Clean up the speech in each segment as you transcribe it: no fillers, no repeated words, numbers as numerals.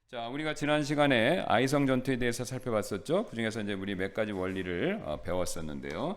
자, 우리가 지난 시간에 아이성 전투에 대해서 살펴봤었죠. 그 중에서 이제 우리 몇 가지 원리를 배웠었는데요.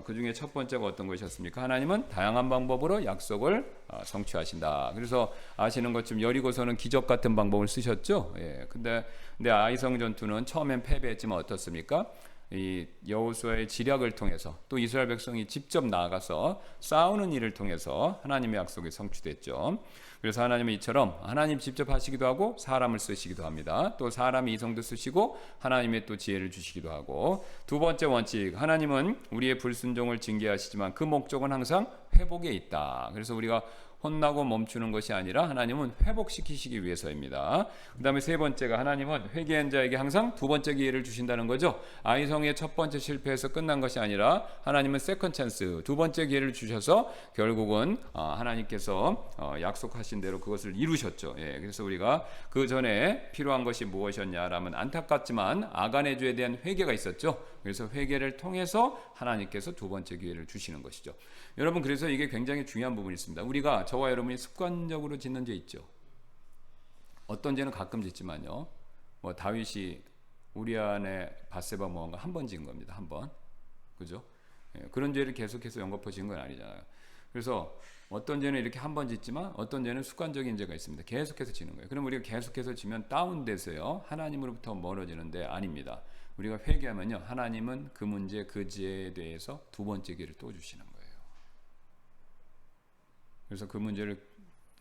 그 중에 첫 번째가 어떤 것이었습니까? 하나님은 다양한 방법으로 약속을 성취하신다. 그래서 아시는 것처럼 여리고서는 기적 같은 방법을 쓰셨죠. 예. 근데 아이성 전투는 처음엔 패배했지만 어떻습니까? 이 여호수아의 지략을 통해서 또 이스라엘 백성이 직접 나아가서 싸우는 일을 통해서 하나님의 약속이 성취됐죠. 그래서 하나님은 이처럼 하나님 직접 하시기도 하고 사람을 쓰시기도 합니다. 또 사람이 이성도 쓰시고 하나님의 또 지혜를 주시기도 하고, 두 번째 원칙, 하나님은 우리의 불순종을 징계하시지만 그 목적은 항상 회복에 있다. 그래서 우리가 혼나고 멈추는 것이 아니라 하나님은 회복시키시기 위해서입니다. 그 다음에 세 번째가 하나님은 회개한 자에게 항상 두 번째 기회를 주신다는 거죠. 아이성의 첫 번째 실패에서 끝난 것이 아니라 하나님은 세컨 찬스, 두 번째 기회를 주셔서 결국은 하나님께서 약속하신 대로 그것을 이루셨죠. 예, 그래서 우리가 그 전에 필요한 것이 무엇이었냐라면 안타깝지만 아간의 죄에 대한 회개가 있었죠. 그래서 회개를 통해서 하나님께서 두 번째 기회를 주시는 것이죠. 여러분, 그래서 이게 굉장히 중요한 부분이 있습니다. 우리가, 저와 여러분이 습관적으로 짓는 죄 있죠. 어떤 죄는 가끔 짓지만요. 뭐 다윗이 우리아의 밧세바 모함과 한 번 지은 겁니다. 한 번. 그죠? 예, 그런 죄를 계속해서 연거푸 지은 건 아니잖아요. 그래서 어떤 죄는 이렇게 한 번 짓지만 어떤 죄는 습관적인 죄가 있습니다. 계속해서 지는 거예요. 그럼 우리가 계속해서 지면 다운돼서요, 하나님으로부터 멀어지는데 아닙니다. 우리가 회개하면요, 하나님은 그 문제, 그 죄에 대해서 두 번째 기회를 또 주시는 거예요. 그래서 그 문제를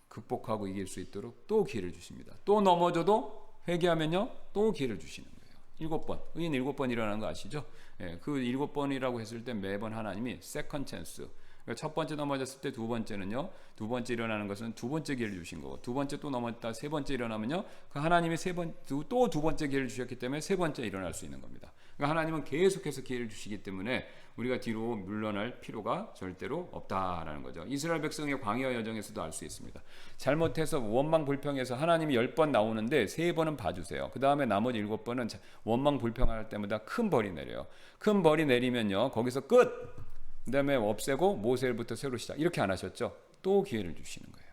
극복하고 이길 수 있도록 또 기회를 주십니다. 또 넘어져도 회개하면요, 또 기회를 주시는 거예요. 7번, 의인 7번 일어나는 거 아시죠? 예, 그 7번이라고 했을 때 매번 하나님이 세컨 찬스, 첫 번째 넘어졌을 때 두 번째는요, 두 번째 일어나는 것은 두 번째 기회를 주신 거고, 두 번째 또 넘어졌다 세 번째 일어나면요, 그 하나님이 또 두 번째 기회를 주셨기 때문에 세 번째 일어날 수 있는 겁니다. 그러니까 하나님은 계속해서 기회를 주시기 때문에 우리가 뒤로 물러날 필요가 절대로 없다라는 거죠. 이스라엘 백성의 광야 여정에서도 알 수 있습니다. 잘못해서 원망 불평해서 하나님이 10번 나오는데 3번은 봐주세요. 그 다음에 나머지 7번은 원망 불평할 때마다 큰 벌이 내려요. 큰 벌이 내리면요, 거기서 끝! 그 다음에 없애고 모세일부터 새로 시작, 이렇게 안 하셨죠? 또 기회를 주시는 거예요.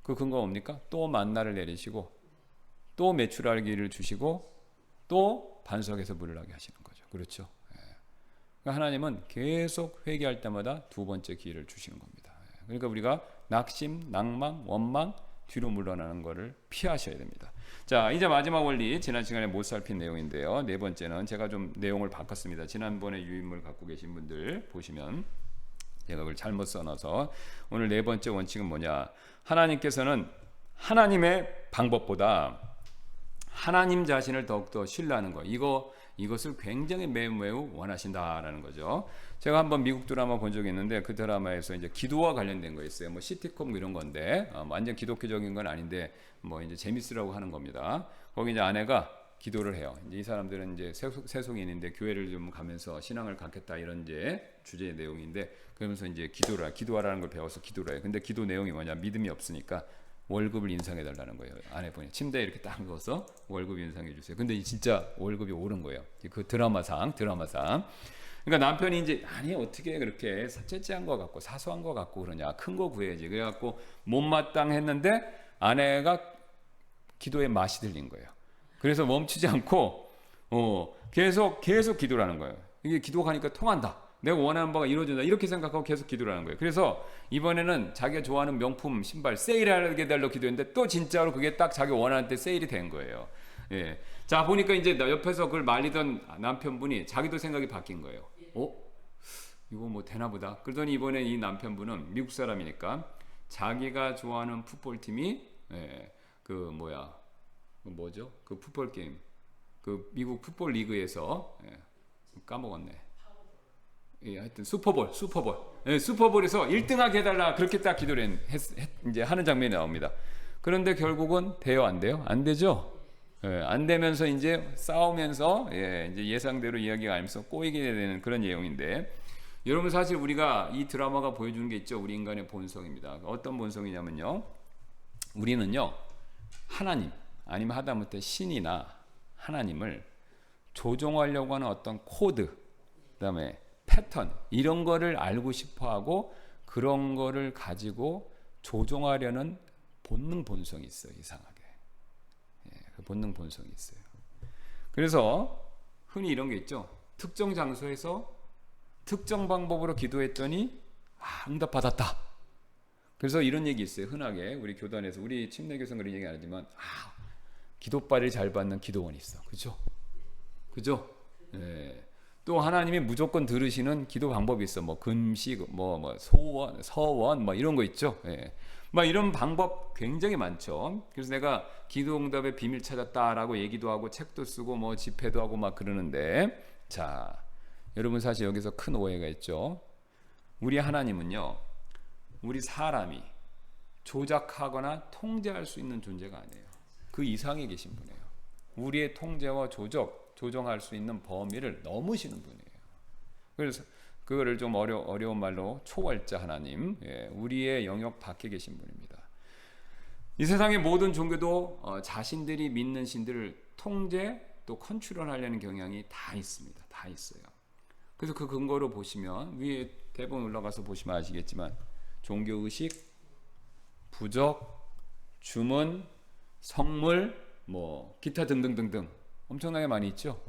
그 근거가 뭡니까? 또 만나를 내리시고 또 메추라기를 주시고 또 반석에서 물을 나게 하시는 거죠. 그렇죠? 그러니까 하나님은 계속 회개할 때마다 두 번째 기회를 주시는 겁니다. 그러니까 우리가 낙심, 낭망, 원망, 뒤로 물러나는 것을 피하셔야 됩니다. 자, 이제 마지막 원리, 지난 시간에 못 살핀 내용인데요. 네 번째는 제가 좀 내용을 바꿨습니다. 지난번에 유인물 갖고 계신 분들 보시면 제가 그걸 잘못 써놔서, 오늘 네 번째 원칙은 뭐냐? 하나님께서는 하나님의 방법보다 하나님 자신을 더욱더 신뢰하는 것, 이것을 굉장히 매우 원하신다라는 거죠. 제가 한번 미국 드라마 본 적이 있는데, 그 드라마에서 이제 기도와 관련된 거 있어요. 뭐 시티콤 이런 건데, 완전 기독교적인 건 아닌데 뭐 이제 재밌으라고 하는 겁니다. 거기 이제 아내가 기도를 해요. 이제 이 사람들은 이제 세속인인데 교회를 좀 가면서 신앙을 갖겠다, 이런 이제 주제의 내용인데, 그러면서 이제 기도하라는 걸 배워서 기도를 해요. 근데 기도 내용이 뭐냐? 믿음이 없으니까 월급을 인상해 달라는 거예요. 아내분이 침대에 이렇게 딱 누워서 월급 인상해 주세요. 근데 진짜 월급이 오른 거예요. 그 드라마상. 그러니까 남편이 이제, 아니 어떻게 그렇게 째째한 거 같고 사소한 거 같고 그러냐, 큰 거 구해야지. 그래갖고 못마땅했는데 아내가 기도에 맛이 들린 거예요. 그래서 멈추지 않고 계속 기도를 하는 거예요. 이게 기도하니까 통한다, 내가 원하는 바가 이루어진다, 이렇게 생각하고 계속 기도를 하는 거예요. 그래서 이번에는 자기가 좋아하는 명품 신발 세일하게 달라고 기도했는데 또 진짜로 그게 딱 자기 원하는 때 세일이 된 거예요. 예. 자, 보니까 이제 옆에서 그걸 말리던 남편분이 자기도 생각이 바뀐 거예요. 이거 뭐 되나 보다. 그러더니 이번에 이 남편분은 미국 사람이니까 자기가 좋아하는 풋볼팀이, 그 뭐죠? 그 풋볼 게임, 그 미국 풋볼 리그에서, 까먹었네. 예, 하여튼 슈퍼볼. 예, 슈퍼볼에서 1등하게 해달라, 그렇게 딱 기도를 이제 하는 장면이 나옵니다. 그런데 결국은 돼요, 안 돼요? 안 되죠. 예, 안 되면서 이제 싸우면서, 이제 예상대로 이야기가 아니면서 꼬이게 되는 그런 내용인데, 여러분 사실 우리가 이 드라마가 보여주는 게 있죠. 우리 인간의 본성입니다. 어떤 본성이냐면요, 우리는요, 하나님 아니면 하다못해 신이나 하나님을 조종하려고 하는 어떤 코드, 그다음에 패턴, 이런 거를 알고 싶어하고 그런 거를 가지고 조종하려는 본성이 있어요. 이상하게. 본능 본성이 있어요. 그래서 흔히 이런 게 있죠. 특정 장소에서 특정 방법으로 기도했더니 응답받았다. 그래서 이런 얘기 있어요. 흔하게 우리 교단에서, 우리 침례교회에서는 그런 얘기 안 하지만 기도빨을 잘 받는 기도원이 있어. 그죠? 그죠? 예. 또 하나님이 무조건 들으시는 기도 방법이 있어. 뭐 금식, 소원, 서원, 이런 거 있죠. 예. 이런 방법 굉장히 많죠. 그래서 내가 기도 응답의 비밀 찾았다라고 얘기도 하고 책도 쓰고 집회도 하고 그러는데, 자, 여러분 사실 여기서 큰 오해가 있죠. 우리 하나님은요, 우리 사람이 조작하거나 통제할 수 있는 존재가 아니에요. 그 이상에 계신 분이에요. 우리의 통제와 조정할 수 있는 범위를 넘으시는 분이에요. 그래서 그거를 좀 어려운 말로 초월자 하나님, 우리의 영역 밖에 계신 분입니다. 이 세상의 모든 종교도 자신들이 믿는 신들을 통제 또 컨트롤하려는 경향이 다 있습니다. 다 있어요. 그래서 그 근거로 보시면 위에 대본 올라가서 보시면 아시겠지만 종교의식, 부적, 주문, 성물, 기타 등등등등 엄청나게 많이 있죠.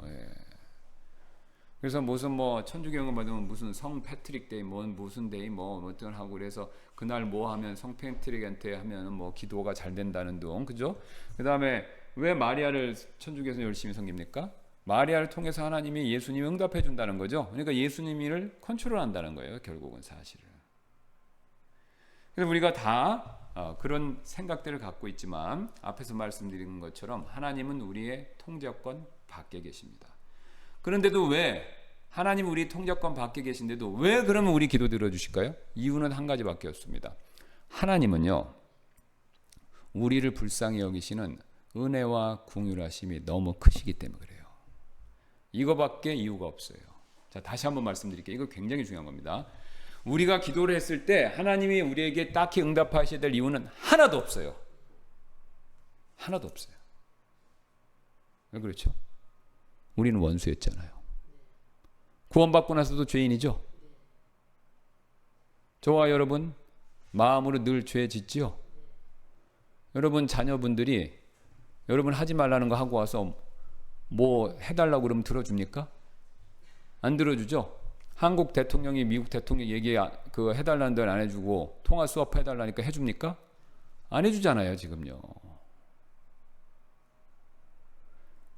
그래서 무슨 천주교는 받으면 무슨 성 패트릭 데이, 무슨 데이, 어떤 하고 그래서 그날 하면 성 패트릭한테 하면 기도가 잘 된다는 둥, 그죠? 그 다음에 왜 마리아를 천주교에서 열심히 섬깁니까? 마리아를 통해서 하나님이 예수님이 응답해 준다는 거죠. 그러니까 예수님을 컨트롤한다는 거예요. 결국은 사실은. 그래서 우리가 다 그런 생각들을 갖고 있지만 앞에서 말씀드린 것처럼 하나님은 우리의 통제권 밖에 계십니다. 그런데도 왜 하나님 우리 통제권 밖에 계신데도 왜 그러면 우리 기도 들어주실까요? 이유는 한 가지밖에 없습니다. 하나님은요, 우리를 불쌍히 여기시는 은혜와 긍휼하심이 너무 크시기 때문에 그래요. 이거밖에 이유가 없어요. 자, 다시 한번 말씀드릴게요. 이거 굉장히 중요한 겁니다. 우리가 기도를 했을 때 하나님이 우리에게 딱히 응답하셔야 될 이유는 하나도 없어요. 하나도 없어요. 왜 그렇죠? 우리는 원수였잖아요. 구원받고 나서도 죄인이죠. 저와 여러분 마음으로 늘 죄 짓지요. 여러분 자녀분들이 여러분 하지 말라는 거 하고 와서 해달라고 그러면 들어줍니까? 안 들어주죠. 한국 대통령이 미국 대통령 얘기 해달라는 데는 안 해주고 통화 수업 해달라니까 해줍니까? 안 해주잖아요 지금요.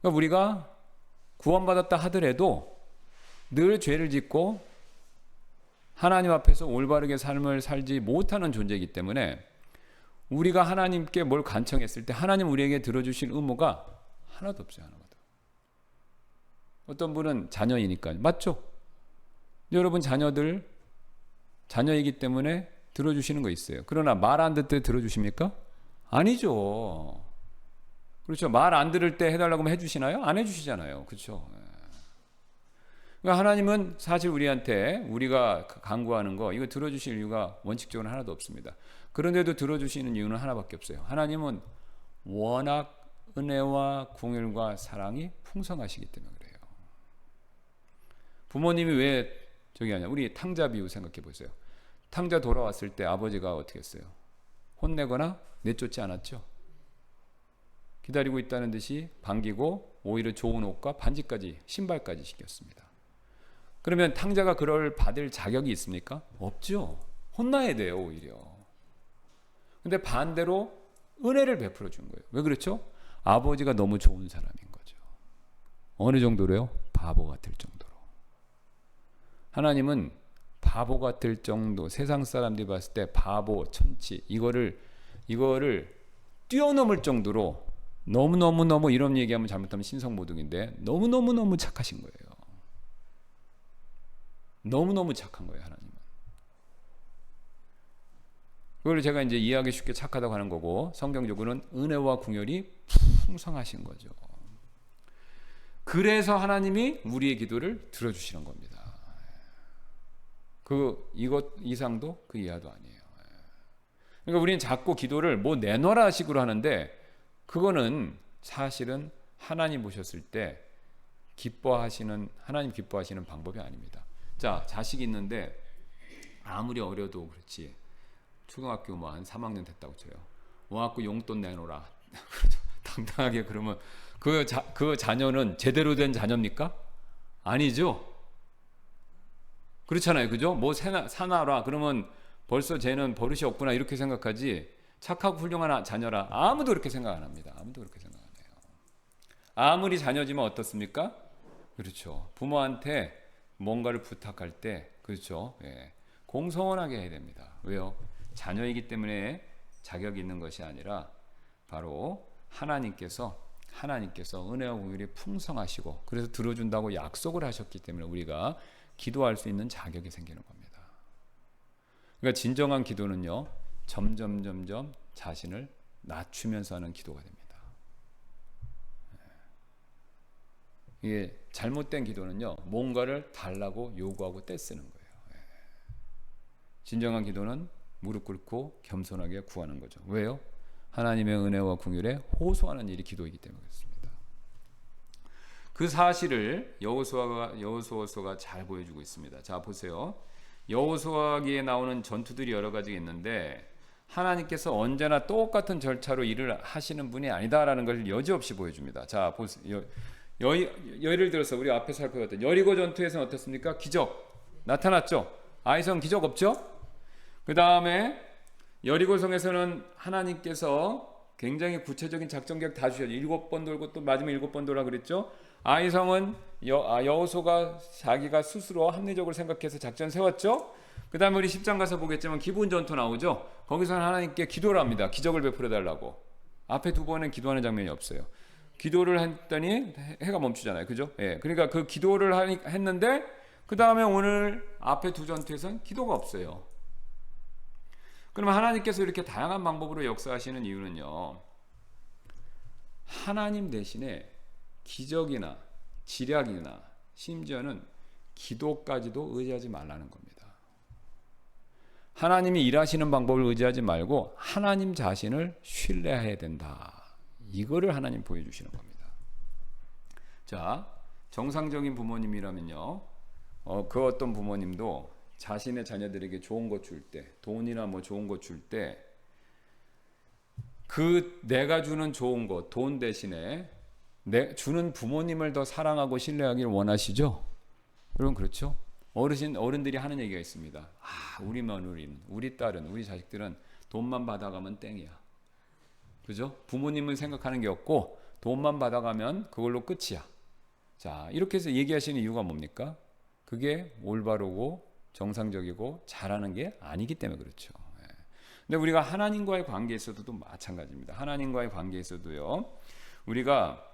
그러니까 우리가 구원받았다 하더라도 늘 죄를 짓고 하나님 앞에서 올바르게 삶을 살지 못하는 존재이기 때문에 우리가 하나님께 뭘 간청했을 때 하나님 우리에게 들어주실 의무가 하나도 없어요. 하나도. 어떤 분은 자녀이니까 맞죠? 여러분 자녀이기 때문에 들어주시는 거 있어요. 그러나 말 안 듣을 때 들어주십니까? 아니죠. 그렇죠. 말 안 들을 때 해달라고 하면 해주시나요? 안 해주시잖아요. 그렇죠. 그러니까 하나님은 사실 우리가 간구하는 거 이거 들어주실 이유가 원칙적으로 하나도 없습니다. 그런데도 들어주시는 이유는 하나밖에 없어요. 하나님은 워낙 은혜와 긍휼과 사랑이 풍성하시기 때문에 그래요. 부모님이 왜 하냐? 우리 탕자 비유 생각해 보세요. 탕자 돌아왔을 때 아버지가 어떻게 했어요? 혼내거나 내쫓지 않았죠. 기다리고 있다는 듯이 반기고 오히려 좋은 옷과 반지까지 신발까지 시켰습니다. 그러면 탕자가 그걸 받을 자격이 있습니까? 없죠. 혼나야 돼요 오히려. 근데 반대로 은혜를 베풀어 준 거예요. 왜 그렇죠? 아버지가 너무 좋은 사람인 거죠. 어느 정도로요? 바보 같을 정도로. 하나님은 바보 같을 정도, 세상 사람들이 봤을 때 바보, 천치 이거를 뛰어넘을 정도로 너무 이런 얘기하면 잘못하면 신성모독인데 너무 착하신 거예요. 너무 착한 거예요, 하나님은. 그걸 제가 이제 이해하기 쉽게 착하다고 하는 거고 성경적으로는 은혜와 긍휼이 풍성하신 거죠. 그래서 하나님이 우리의 기도를 들어주시는 겁니다. 이것 이상도 그 이하도 아니에요. 그러니까 우리는 자꾸 기도를 내놔라 식으로 하는데 그거는 사실은 하나님 보셨을 때 하나님 기뻐하시는 방법이 아닙니다. 자, 자식이 있는데 아무리 어려도 그렇지 초등학교 한 3학년 됐다고 쳐요. 와갖고 용돈 내놓으라. 다 당당하게 그러면 그 자녀는 제대로 된 자녀입니까? 아니죠. 그렇잖아요. 그죠? 뭐 사나라 그러면 벌써 쟤는 버릇이 없구나 이렇게 생각하지, 착하고 훌륭한 자녀라 아무도 그렇게 생각 안 합니다. 아무도 그렇게 생각 안 해요. 아무리 자녀지만 어떻습니까? 그렇죠. 부모한테 뭔가를 부탁할 때, 그렇죠. 예. 공손하게 해야 됩니다. 왜요? 자녀이기 때문에 자격이 있는 것이 아니라 바로 하나님께서 은혜와 공율이 풍성하시고 그래서 들어준다고 약속을 하셨기 때문에 우리가 기도할 수 있는 자격이 생기는 겁니다. 그러니까 진정한 기도는요, 점점 자신을 낮추면서 하는 기도가 됩니다. 이게 잘못된 기도는요, 뭔가를 달라고 요구하고 떼쓰는 거예요. 진정한 기도는 무릎 꿇고 겸손하게 구하는 거죠. 왜요? 하나님의 은혜와 긍휼에 호소하는 일이 기도이기 때문에 그렇습니다. 그 사실을 여호수아서가 잘 보여주고 있습니다. 자, 보세요. 여호수아기에 나오는 전투들이 여러 가지가 있는데 하나님께서 언제나 똑같은 절차로 일을 하시는 분이 아니다라는 걸 여지없이 보여줍니다. 자, 보세요. 예를 들어서 우리 앞에 살펴봤던 여리고 전투에서는 어떻습니까? 기적 나타났죠. 아이성 기적 없죠? 그 다음에 여리고성에서는 하나님께서 굉장히 구체적인 작전 계획 다 주셨죠. 7번 돌고 또 마지막 7번 돌라 그랬죠. 아이성은 여호수아가 자기가 스스로 합리적으로 생각해서 작전 세웠죠. 그 다음에 우리 10장 가서 보겠지만 기브온 전투 나오죠. 거기서는 하나님께 기도를 합니다. 기적을 베풀어 달라고. 앞에 두 번은 기도하는 장면이 없어요. 기도를 했더니 해가 멈추잖아요. 그죠? 예. 그러니까 그 기도를 했는데 그 다음에 오늘 앞에 두 전투에서는 기도가 없어요. 그러면 하나님께서 이렇게 다양한 방법으로 역사하시는 이유는요, 하나님 대신에 기적이나 지략이나 심지어는 기도까지도 의지하지 말라는 겁니다. 하나님이 일하시는 방법을 의지하지 말고 하나님 자신을 신뢰해야 된다. 이거를 하나님 보여주시는 겁니다. 자, 정상적인 부모님이라면요, 그 어떤 부모님도 자신의 자녀들에게 좋은 것 줄 때, 돈이나 뭐 좋은 것 줄 때, 그 내가 주는 좋은 것, 돈 대신에 주는 부모님을 더 사랑하고 신뢰하기를 원하시죠? 여러분 그렇죠? 어른들이 하는 얘기가 있습니다. 아, 우리 며느리는, 우리 딸은, 우리 자식들은 돈만 받아가면 땡이야. 그죠? 부모님은 생각하는 게 없고 돈만 받아가면 그걸로 끝이야. 자, 이렇게 해서 얘기하시는 이유가 뭡니까? 그게 올바르고 정상적이고 잘하는 게 아니기 때문에 그렇죠. 근데 우리가 하나님과의 관계에서도 마찬가지입니다. 하나님과의 관계에서도요, 우리가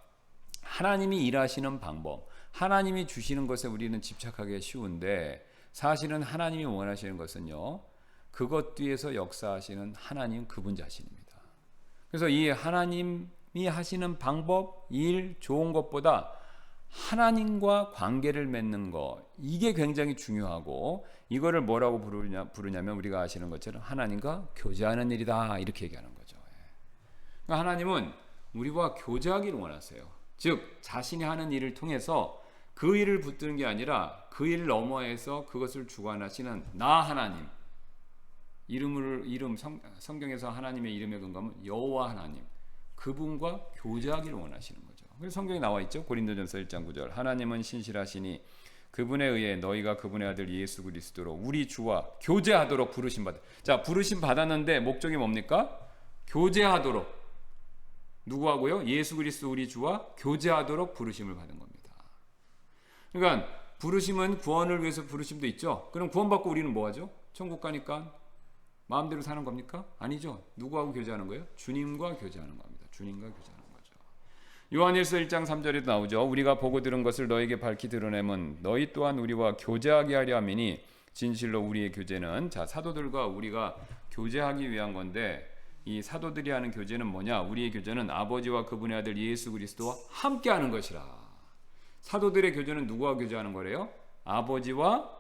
하나님이 일하시는 방법, 하나님이 주시는 것에 우리는 집착하기 쉬운데 사실은 하나님이 원하시는 것은요, 그것 뒤에서 역사하시는 하나님 그분 자신입니다. 그래서 이 하나님이 하시는 방법, 일, 좋은 것보다 하나님과 관계를 맺는 것, 이게 굉장히 중요하고, 이거를 뭐라고 부르냐면 우리가 아시는 것처럼 하나님과 교제하는 일이다, 이렇게 얘기하는 거죠. 그러니까 하나님은 우리와 교제하기를 원하세요. 즉 자신이 하는 일을 통해서 그 일을 붙드는 게 아니라 그 일 너머에서 그것을 주관하시는 나 하나님, 성경에서 하나님의 이름의 근거는 여호와 하나님, 그분과 교제하기를 원하시는 거죠. 그래서 성경에 나와 있죠. 고린도전서 1장 9절, 하나님은 신실하시니 그분에 의해 너희가 그분의 아들 예수 그리스도로 우리 주와 교제하도록 부르심 받아. 자, 부르심 받았는데 목적이 뭡니까? 교제하도록. 누구하고요? 예수 그리스도 우리 주와 교제하도록 부르심을 받은 겁니다. 그러니까 부르심은 구원을 위해서 부르심도 있죠. 그럼 구원받고 우리는 뭐 하죠? 천국 가니까 마음대로 사는 겁니까? 아니죠. 누구하고 교제하는 거예요? 주님과 교제하는 겁니다. 주님과 교제하는 거죠. 요한일서 1장 3절에도 나오죠. 우리가 보고 들은 것을 너에게 밝히 드러내면 너희 또한 우리와 교제하게 하려 함이니 진실로 우리의 교제는, 자, 사도들과 우리가 교제하기 위한 건데, 이 사도들이 하는 교제는 뭐냐? 우리의 교제는 아버지와 그분의 아들 예수 그리스도와 함께 하는 것이라. 사도들의 교제는 누구와 교제하는 거래요? 아버지와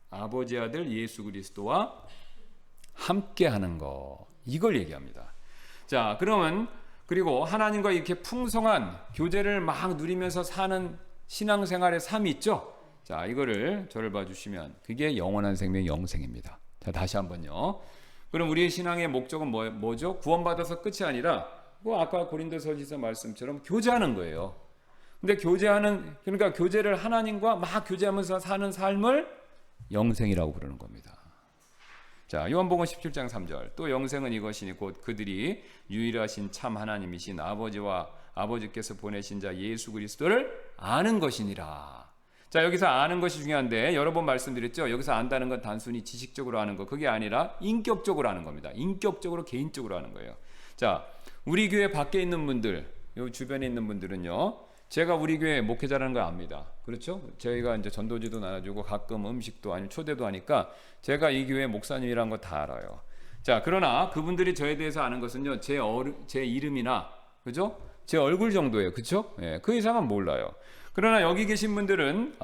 아버지 아들 예수 그리스도와 함께 하는 거, 이걸 얘기합니다. 자, 그러면 그리고 하나님과 이렇게 풍성한 교제를 막 누리면서 사는 신앙생활의 삶이 있죠. 자, 이거를 저를 봐주시면 그게 영원한 생명, 영생입니다. 자, 다시 한번요. 그럼 우리의 신앙의 목적은 뭐죠? 구원받아서 끝이 아니라 뭐 아까 고린도서지서 말씀처럼 교제하는 거예요. 근데 그러니까 교제를 하나님과 막 교제하면서 사는 삶을 영생이라고 부르는 겁니다. 자, 요한복음 17장 3절. 또 영생은 이것이니 곧 그들이 유일하신 참 하나님이신 아버지와 아버지께서 보내신 자 예수 그리스도를 아는 것이니라. 자, 여기서 아는 것이 중요한데 여러 번 말씀드렸죠. 여기서 안다는 건 단순히 지식적으로 아는 거, 그게 아니라 인격적으로 아는 겁니다. 인격적으로, 개인적으로 아는 거예요. 자, 우리 교회 밖에 있는 분들, 요 주변에 있는 분들은요, 제가 우리 교회 목회자라는 걸 압니다. 그렇죠? 저희가 이제 전도지도 나눠주고 가끔 음식도 아니면 초대도 하니까 제가 이 교회 목사님이라는 거 다 알아요. 자, 그러나 그분들이 저에 대해서 아는 것은요, 제 이름이나, 그죠? 제 얼굴 정도예요. 그렇죠? 예, 그 이상은 몰라요. 그러나 여기 계신 분들은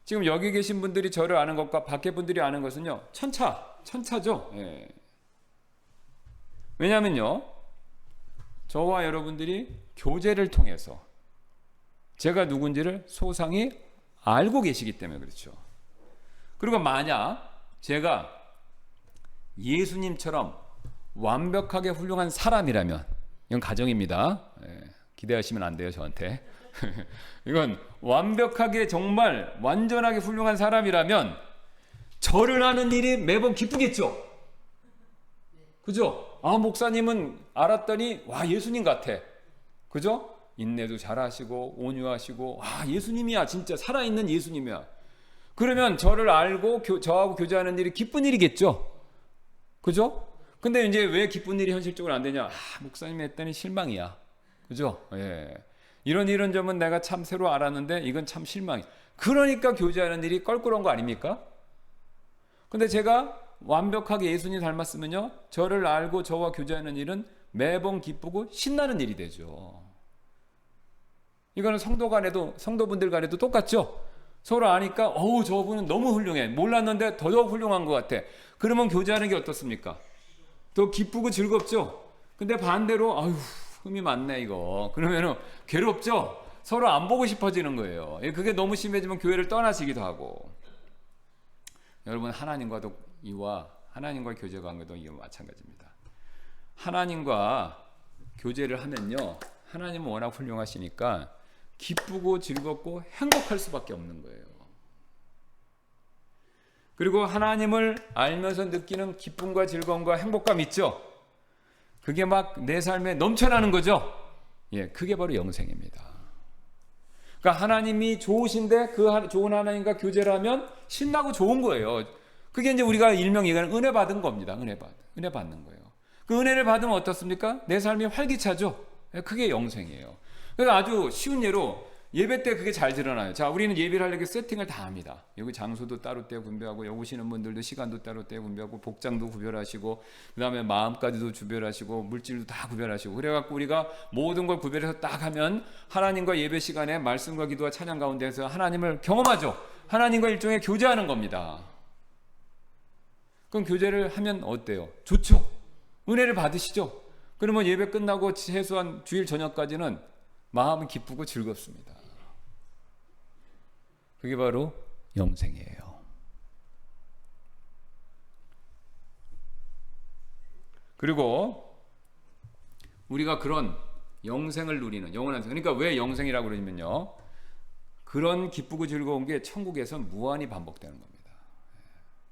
지금 여기 계신 분들이 저를 아는 것과 밖에 분들이 아는 것은요, 천차죠. 예. 왜냐하면요, 저와 여러분들이 교제를 통해서 제가 누군지를 소상히 알고 계시기 때문에 그렇죠. 그리고 만약 제가 예수님처럼 완벽하게 훌륭한 사람이라면, 이건 가정입니다. 예, 기대하시면 안 돼요, 저한테. 이건 완벽하게 정말 완전하게 훌륭한 사람이라면 저를 아는 일이 매번 기쁘겠죠. 그죠? 아, 목사님은 알았더니 와, 예수님 같아. 그죠? 인내도 잘하시고 온유하시고, 아, 예수님이야. 진짜 살아있는 예수님이야. 그러면 저를 알고 저하고 교제하는 일이 기쁜 일이겠죠. 그죠? 근데 이제 왜 기쁜 일이 현실적으로 안 되냐? 아, 목사님이 했더니 실망이야. 그죠? 예. 이런 점은 내가 참 새로 알았는데 이건 참 실망이야. 그러니까 교제하는 일이 껄끄러운 거 아닙니까? 근데 제가 완벽하게 예수님 닮았으면요, 저를 알고 저와 교제하는 일은 매번 기쁘고 신나는 일이 되죠. 이거는 성도분들 간에도 똑같죠. 서로 아니까 어우, 저분은 너무 훌륭해, 몰랐는데 더더욱 훌륭한 것 같아. 그러면 교제하는 게 어떻습니까? 더 기쁘고 즐겁죠. 근데 반대로 아유, 흠이 많네 이거, 그러면은 괴롭죠. 서로 안 보고 싶어지는 거예요. 그게 너무 심해지면 교회를 떠나시기도 하고. 여러분, 하나님과 교제 관계도 이와 마찬가지입니다. 하나님과 교제를 하면요, 하나님은 워낙 훌륭하시니까 기쁘고 즐겁고 행복할 수밖에 없는 거예요. 그리고 하나님을 알면서 느끼는 기쁨과 즐거움과 행복감 있죠? 그게 막 내 삶에 넘쳐나는 거죠? 예, 그게 바로 영생입니다. 그러니까 하나님이 좋으신데 그 좋은 하나님과 교제를 하면 신나고 좋은 거예요. 그게 이제 우리가 일명 얘기하는 은혜 받은 겁니다. 은혜 받는 거예요. 그 은혜를 받으면 어떻습니까? 내 삶이 활기차죠. 그게 영생이에요. 그래서 아주 쉬운 예로 예배 때 그게 잘 드러나요. 자, 우리는 예배를 하려고 세팅을 다 합니다. 여기 장소도 따로 떼어 분배하고, 여기 오시는 분들도 시간도 따로 떼어 분배하고, 복장도 구별하시고, 그 다음에 마음까지도 구별하시고, 물질도 다 구별하시고, 그래갖고 우리가 모든 걸 구별해서 딱 하면 하나님과 예배 시간에 말씀과 기도와 찬양 가운데서 하나님을 경험하죠. 하나님과 일종의 교제하는 겁니다. 그럼 교제를 하면 어때요? 좋죠. 은혜를 받으시죠. 그러면 예배 끝나고 최소한 주일 저녁까지는 마음은 기쁘고 즐겁습니다. 그게 바로 영생이에요. 그리고 우리가 그런 영생을 누리는 영원한 생, 그러니까 왜 영생이라고 그러냐면요, 그런 기쁘고 즐거운 게 천국에서 무한히 반복되는 겁니다.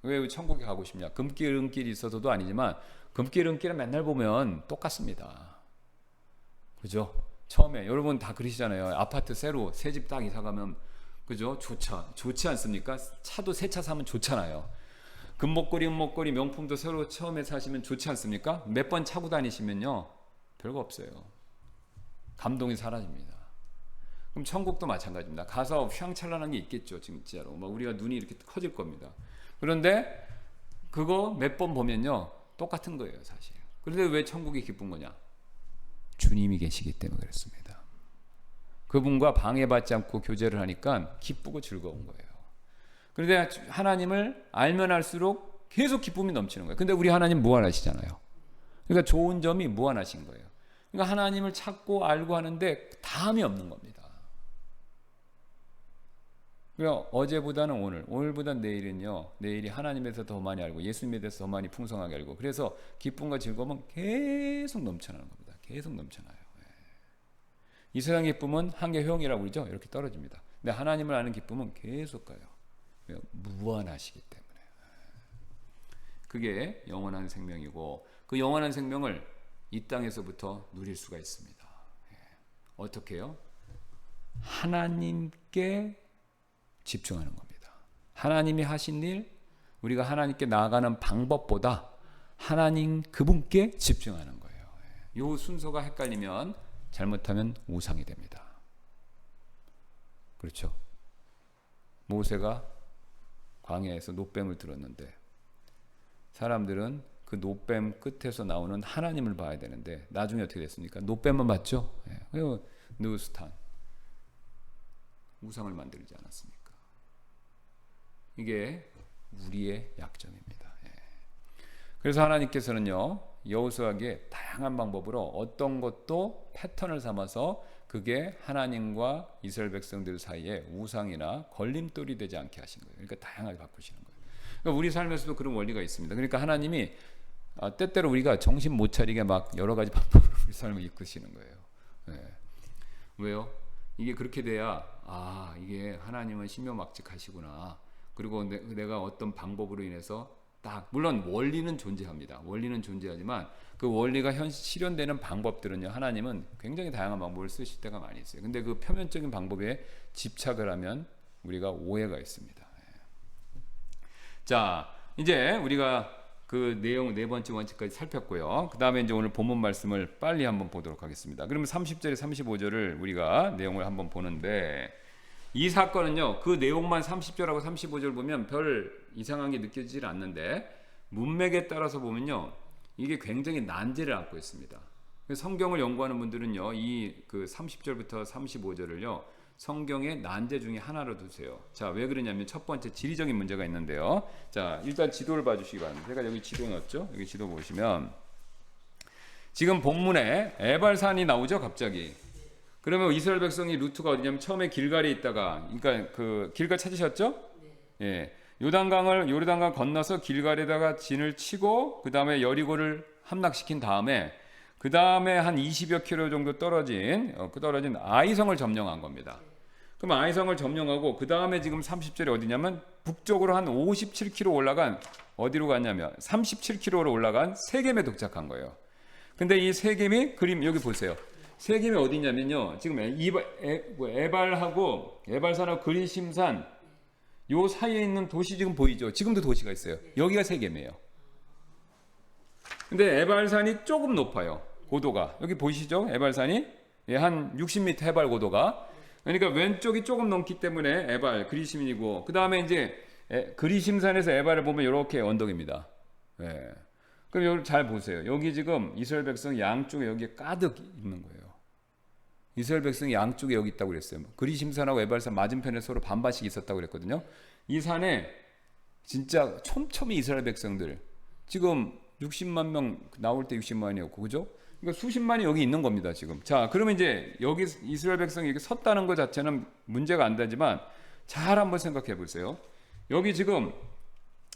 왜 천국에 가고 싶냐? 금길 은길이 있어서도 아니지만 금길 은길은 맨날 보면 똑같습니다. 그죠? 처음에 여러분 다 그러시잖아요. 아파트 새로 새 집 딱 이사 가면, 그죠? 좋지 않습니까? 차도 새 차 사면 좋잖아요. 금목걸이 명품도 새로 처음에 사시면 좋지 않습니까? 몇 번 차고 다니시면요, 별거 없어요. 감동이 사라집니다. 그럼 천국도 마찬가지입니다. 가서 휘황찬란한 게 있겠죠, 진짜로. 막 우리가 눈이 이렇게 커질 겁니다. 그런데 그거 몇 번 보면요, 똑같은 거예요, 사실. 그런데 왜 천국이 기쁜 거냐? 주님이 계시기 때문에 그렇습니다. 그분과 방해받지 않고 교제를 하니까 기쁘고 즐거운 거예요. 그런데 하나님을 알면 알수록 계속 기쁨이 넘치는 거예요. 근데 우리 하나님 무한하시잖아요. 그러니까 좋은 점이 무한하신 거예요. 그러니까 하나님을 찾고 알고 하는데 다함이 없는 겁니다. 그럼 어제보다는 오늘, 오늘보다는 내일은요. 내일이 하나님에 대해서 더 많이 알고 예수님에 대해서 더 많이 풍성하게 알고 그래서 기쁨과 즐거움은 계속 넘쳐나는 겁니다. 계속 넘쳐나요. 이 세상 기쁨은 한계 효용이라고 그러죠. 이렇게 떨어집니다. 근데 하나님을 아는 기쁨은 계속 가요. 무한하시기 때문에. 그게 영원한 생명이고 그 영원한 생명을 이 땅에서부터 누릴 수가 있습니다. 어떻게 해요? 하나님께 집중하는 겁니다. 하나님이 하신 일, 우리가 하나님께 나아가는 방법보다 하나님 그분께 집중하는 거예요. 이 순서가 헷갈리면 잘못하면 우상이 됩니다. 그렇죠? 모세가 광야에서 노뱀을 들었는데 사람들은 그 노뱀 끝에서 나오는 하나님을 봐야 되는데 나중에 어떻게 됐습니까? 노뱀만 봤죠? 그리고 느스탄 우상을 만들지 않았습니까? 이게 우리의 약점입니다. 그래서 하나님께서는요 여호수아에게 다양한 방법으로 어떤 것도 패턴을 삼아서 그게 하나님과 이스라엘 백성들 사이에 우상이나 걸림돌이 되지 않게 하신 거예요. 그러니까 다양하게 바꾸시는 거예요. 그러니까 우리 삶에서도 그런 원리가 있습니다. 그러니까 하나님이 때때로 우리가 정신 못 차리게 막 여러 가지 방법으로 우리 삶을 이끄시는 거예요. 왜요? 이게 그렇게 돼야 이게 하나님은 신묘막직하시구나. 그리고 내가 어떤 방법으로 인해서 딱 물론 원리는 존재합니다. 원리는 존재하지만 그 원리가 실현되는 방법들은요 하나님은 굉장히 다양한 방법을 쓰실 때가 많이 있어요. 근데 그 표면적인 방법에 집착을 하면 우리가 오해가 있습니다. 자, 이제 우리가 그 내용 네 번째 원칙까지 살폈고요. 그 다음에 이제 오늘 본문 말씀을 빨리 한번 보도록 하겠습니다. 그러면 30절에 35절을 우리가 내용을 한번 보는데 이 사건은요 그 내용만 30절하고 35절 보면 별 이상한 게 느껴지질 않는데 문맥에 따라서 보면요 이게 굉장히 난제를 안고 있습니다. 성경을 연구하는 분들은요 이 그 30절부터 35절을요 성경의 난제 중에 하나로 두세요. 자, 왜 그러냐면 첫 번째 지리적인 문제가 있는데요. 자, 일단 지도를 봐주시기 바랍니다. 제가 여기 지도 넣었죠. 여기 지도 보시면 지금 본문에 에발산이 나오죠 갑자기. 그러면 이스라엘 백성이 루트가 어디냐면 처음에 길갈에 있다가 그러니까 그 길갈 찾으셨죠? 예. 요르단강 건너서 길갈에다가 진을 치고 그다음에 여리고를 함락시킨 다음에 그다음에 한 20여 킬로 정도 떨어진 아이성을 점령한 겁니다. 그럼 아이성을 점령하고 그다음에 지금 30절이 어디냐면 북쪽으로 한 57킬로 올라간 어디로 갔냐면 37킬로로 올라간 세겜에 도착한 거예요. 근데 이 세겜이 그림 여기 보세요. 세겜이 어디냐면요. 지금 에발산하고 그리심산 요 사이에 있는 도시 지금 보이죠? 지금도 도시가 있어요. 여기가 세겜이에요. 근데 에발산이 조금 높아요. 고도가. 여기 보이시죠? 에발산이 한 60m 해발 고도가. 그러니까 왼쪽이 조금 넘기 때문에 에발 그리심이고 그다음에 이제 그리심산에서 에발을 보면 이렇게 언덕입니다. 그럼 여기 잘 보세요. 여기 지금 이스라엘 백성 양쪽에 여기 가득 있는 거예요. 이스라엘 백성이 양쪽에 여기 있다고 그랬어요. 그리심산하고 에발산 맞은편에 서로 반반씩 있었다고 그랬거든요. 이 산에 진짜 촘촘히 이스라엘 백성들 지금 60만 명 나올 때 60만이었고 그죠? 그러니까 수십만이 여기 있는 겁니다 지금. 자, 그러면 이제 여기 이스라엘 백성이 이렇게 섰다는 것 자체는 문제가 안 되지만 잘 한번 생각해 보세요. 여기 지금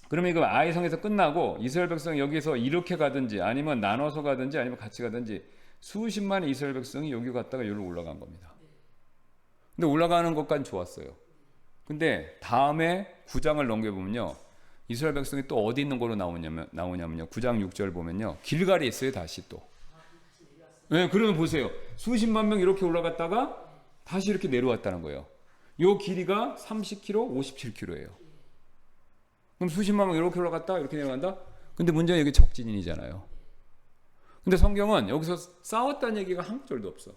그러면 이거 아이성에서 끝나고 이스라엘 백성이 여기서 이렇게 가든지 아니면 나눠서 가든지 아니면 같이 가든지 수십만의 이스라엘 백성이 여기 갔다가 여기로 올라간 겁니다. 근데 올라가는 것까지 좋았어요. 근데 다음에 9장을 넘겨보면요. 이스라엘 백성이 또 어디 있는 걸로 나오냐면요. 9장 6절 보면요. 길갈에 있어요. 다시 또. 네, 그러면 보세요. 수십만 명 이렇게 올라갔다가 다시 이렇게 내려왔다는 거예요. 요 길이가 30km, 57km예요. 그럼 수십만 명 이렇게 올라갔다 이렇게 내려간다? 근데 문제는 여기 적진인이잖아요. 근데 성경은 여기서 싸웠다는 얘기가 한 구절도 없어.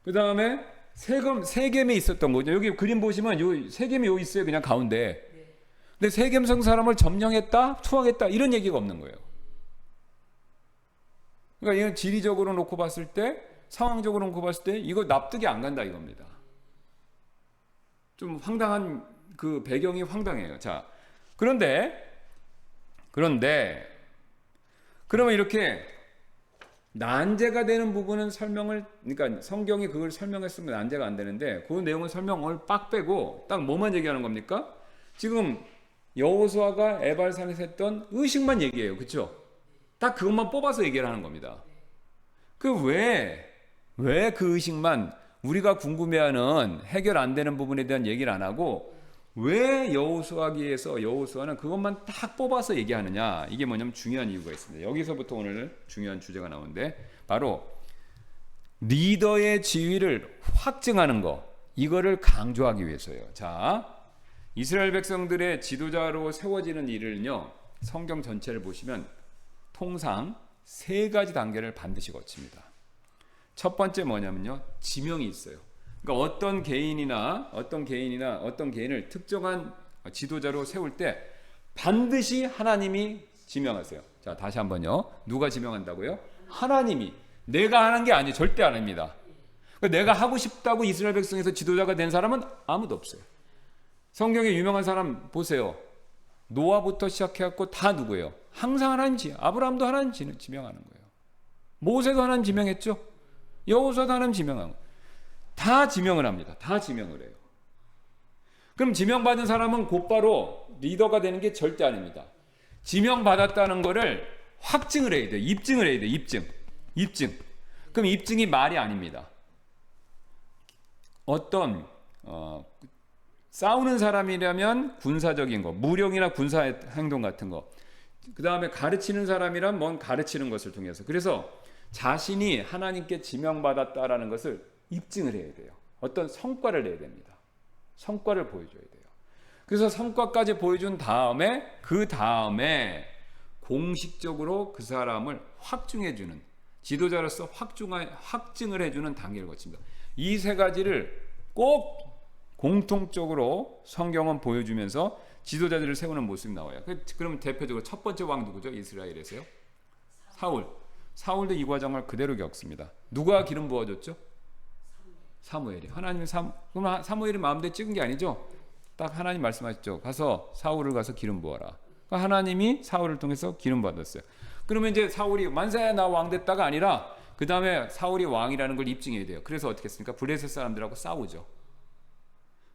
그 다음에 세겜에 있었던 거죠. 여기 그림 보시면 요 세겜이 여기 있어요. 그냥 가운데. 근데 세겜 성 사람을 점령했다, 투항했다 이런 얘기가 없는 거예요. 그러니까 이건 지리적으로 놓고 봤을 때, 상황적으로 놓고 봤을 때 이거 납득이 안 간다 이겁니다. 좀 황당한 그 배경이 황당해요. 자, 그런데 그러면 이렇게 난제가 되는 부분은 설명을, 그러니까 성경이 그걸 설명했으면 난제가 안 되는데 그 내용은 설명을 빡 빼고 딱 뭐만 얘기하는 겁니까? 지금 여호수아가 에발산에서 했던 의식만 얘기해요. 그렇죠? 딱 그것만 뽑아서 얘기를 하는 겁니다. 그 왜 그 의식만, 우리가 궁금해하는 해결 안 되는 부분에 대한 얘기를 안 하고 왜 여호수아기에서 여호수아는 그것만 딱 뽑아서 얘기하느냐, 이게 뭐냐면 중요한 이유가 있습니다. 여기서부터 오늘 중요한 주제가 나오는데 바로 리더의 지위를 확증하는 거, 이거를 강조하기 위해서예요. 자, 이스라엘 백성들의 지도자로 세워지는 일을요, 성경 전체를 보시면 통상 세 가지 단계를 반드시 거칩니다. 첫 번째 뭐냐면요, 지명이 있어요. 그러니까 어떤 개인을 특정한 지도자로 세울 때 반드시 하나님이 지명하세요. 자, 다시 한번요. 누가 지명한다고요? 하나님이. 내가 하는 게 아니에요. 절대 안 합니다. 그러니까 내가 하고 싶다고 이스라엘 백성에서 지도자가 된 사람은 아무도 없어요. 성경에 유명한 사람 보세요. 노아부터 시작해갖고 다 누구예요? 항상 하나님 아브라함도 하나님 지명하는 거예요. 모세도 하나님 지명했죠. 여호수아도 하나님 지명하고 다 지명을 합니다. 다 지명을 해요. 그럼 지명받은 사람은 곧바로 리더가 되는 게 절대 아닙니다. 지명받았다는 거를 확증을 해야 돼요. 입증을 해야 돼요. 입증. 그럼 입증이 말이 아닙니다. 어떤 싸우는 사람이라면 군사적인 거, 무력이나 군사 행동 같은 거, 그 다음에 가르치는 사람이란 뭔 가르치는 것을 통해서, 그래서 자신이 하나님께 지명받았다라는 것을 입증을 해야 돼요. 어떤 성과를 내야 됩니다. 성과를 보여줘야 돼요. 그래서 성과까지 보여준 다음에 그 다음에 공식적으로 그 사람을 확증해주는, 지도자로서 확증을 해주는 단계를 거칩니다. 이 세 가지를 꼭 공통적으로 성경은 보여주면서 지도자들을 세우는 모습이 나와요. 그러면 대표적으로 첫 번째 왕 누구죠? 이스라엘에서요? 사울도 이 과정을 그대로 겪습니다. 누가 기름 부어줬죠? 사무엘이. 하나님이 그럼 사무엘이 마음대로 찍은 게 아니죠? 딱 하나님 말씀하셨죠. 가서 사울을 가서 기름 부어라. 그러니까 하나님이 사울을 통해서 기름 받았어요. 그러면 이제 사울이 만세 나 왕 됐다가 아니라 그 다음에 사울이 왕이라는 걸 입증해야 돼요. 그래서 어떻게 했습니까? 블레셋 사람들하고 싸우죠.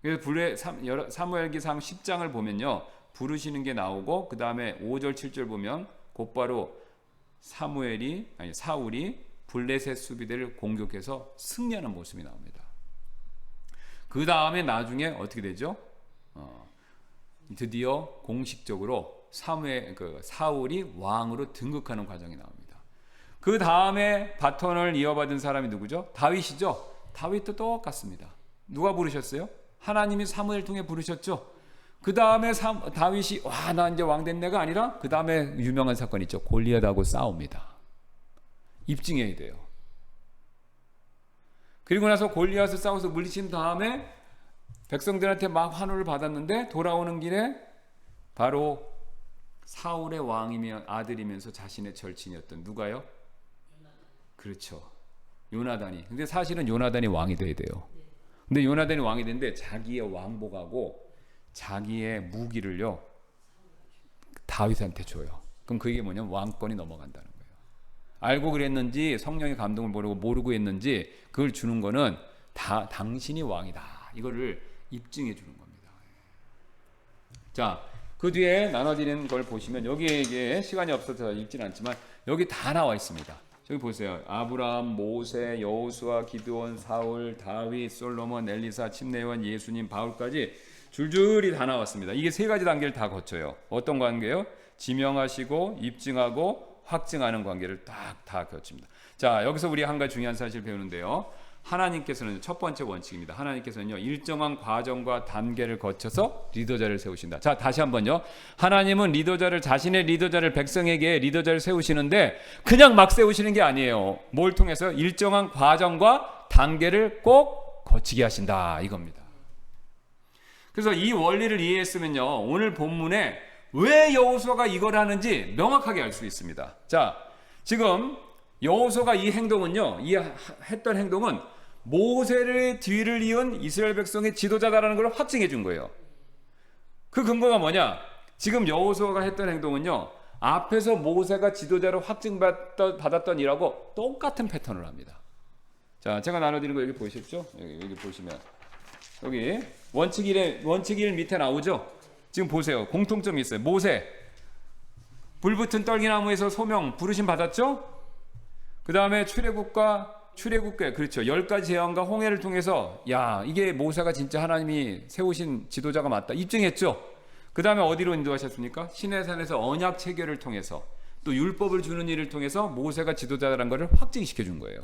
그래서 사무엘기상 10장을 보면요, 부르시는 게 나오고 그 다음에 5절 7절 보면 곧바로 사울이 블레셋 수비대를 공격해서 승리하는 모습이 나옵니다. 그 다음에 나중에 어떻게 되죠? 드디어 공식적으로 사울이 왕으로 등극하는 과정이 나옵니다. 그 다음에 바톤을 이어받은 사람이 누구죠? 다윗이죠. 다윗도 똑같습니다. 누가 부르셨어요? 하나님이 사무엘 통해 부르셨죠. 그 다음에 다윗이 나 이제 왕 됐네가 아니라 그 다음에 유명한 사건 있죠. 골리앗하고 싸웁니다. 입증해야 돼요. 그리고 나서 골리앗을 싸워서 물리친 다음에 백성들한테 막 환호를 받았는데 돌아오는 길에 바로 사울의 왕이며 아들이면서 자신의 절친이었던 누가요? 그렇죠. 요나단이. 근데 사실은 요나단이 왕이 돼야 돼요. 근데 요나단이 왕이 됐는데 자기의 왕복하고 자기의 무기를요 다윗한테 줘요. 그럼 그게 뭐냐면 왕권이 넘어간다는 거예요. 알고 그랬는지 성령의 감동을 모르고 했는지 그걸 주는 거는 다 당신이 왕이다. 이거를 입증해 주는 겁니다. 자, 그 뒤에 나눠지는 걸 보시면 여기에 시간이 없어서 읽지는 않지만 여기 다 나와 있습니다. 저기 보세요. 아브라함, 모세, 여호수아, 기드온, 사울, 다윗, 솔로몬, 엘리사, 침례요한, 예수님, 바울까지 줄줄이 다 나왔습니다. 이게 세 가지 단계를 다 거쳐요. 어떤 관계요? 지명하시고 입증하고 확증하는 관계를 딱 다 거칩니다. 자, 여기서 우리 한 가지 중요한 사실 배우는데요. 하나님께서는 첫 번째 원칙입니다. 하나님께서는요, 일정한 과정과 단계를 거쳐서 리더자를 세우신다. 자, 다시 한번요. 하나님은 자신의 리더자를 백성에게 리더자를 세우시는데 그냥 막 세우시는 게 아니에요. 뭘 통해서? 일정한 과정과 단계를 꼭 거치게 하신다. 이겁니다. 그래서 이 원리를 이해했으면요, 오늘 본문에 왜 여호수아가 이걸 하는지 명확하게 알 수 있습니다. 자, 지금 여호수아가 했던 행동은 모세의 뒤를 이은 이스라엘 백성의 지도자다라는 걸 확증해 준 거예요. 그 근거가 뭐냐? 지금 여호수아가 했던 행동은요, 앞에서 모세가 지도자로 확증받았던 일하고 똑같은 패턴을 합니다. 자, 제가 나눠드린 거 여기 보셨죠? 여기 보시면 여기 원칙 1 밑에 나오죠? 지금 보세요. 공통점이 있어요. 모세 불붙은 떨기나무에서 소명 부르심 받았죠? 그 다음에 출애굽계 그렇죠. 10가지 재앙과 홍해를 통해서 야 이게 모세가 진짜 하나님이 세우신 지도자가 맞다 입증했죠. 그 다음에 어디로 인도하셨습니까? 시내산에서 언약 체결을 통해서 또 율법을 주는 일을 통해서 모세가 지도자라는 것을 확증시켜 준 거예요.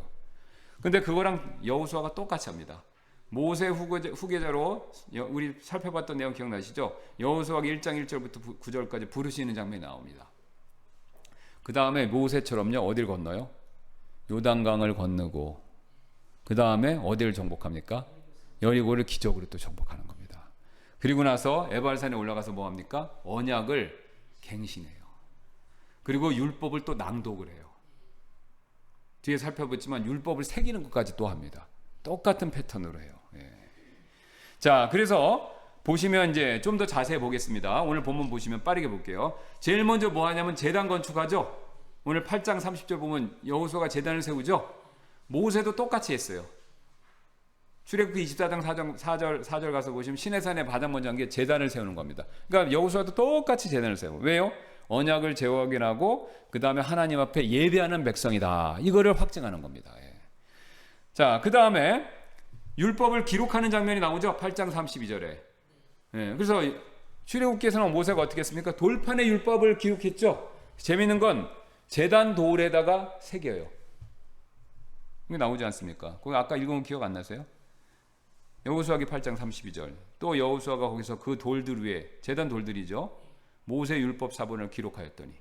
근데 그거랑 여호수아가 똑같이 합니다. 모세 후계자로 우리 살펴봤던 내용 기억나시죠? 여호수아가 1장 1절부터 9절까지 부르시는 장면이 나옵니다. 그 다음에 모세처럼요 어딜 건너요? 요단강을 건너고 그 다음에 어디를 정복합니까? 여리고를 기적으로 또 정복하는 겁니다. 그리고 나서 에발산에 올라가서 뭐 합니까? 언약을 갱신해요. 그리고 율법을 또 낭독을 해요. 뒤에 살펴봤지만 율법을 새기는 것까지 또 합니다. 똑같은 패턴으로 해요. 예. 자, 그래서 보시면 이제 좀 더 자세히 보겠습니다. 오늘 본문 보시면 빠르게 볼게요. 제일 먼저 뭐 하냐면 제단 건축하죠. 오늘 8장 30절 보면 여호수아가 제단을 세우죠. 모세도 똑같이 했어요. 출애굽기 24장 4절 가서 보시면 시내산에 바닥 먼저 한 게 제단을 세우는 겁니다. 그러니까 여호수아도 똑같이 제단을 세우고 왜요? 언약을 재확인하고 그 다음에 하나님 앞에 예배하는 백성이다. 이거를 확증하는 겁니다. 예. 자, 그 다음에 율법을 기록하는 장면이 나오죠. 8장 32절에. 예. 그래서 출애굽기에서는 모세가 어떻게 했습니까? 돌판에 율법을 기록했죠. 재미있는 건 제단 돌에다가 새겨요. 이게 나오지 않습니까? 거기 아까 읽은 거 기억 안 나세요? 여호수아기 8장 32절. 또 여호수아가 거기서 그 돌들 위에 제단 돌들이죠. 모세 율법 사본을 기록하였더니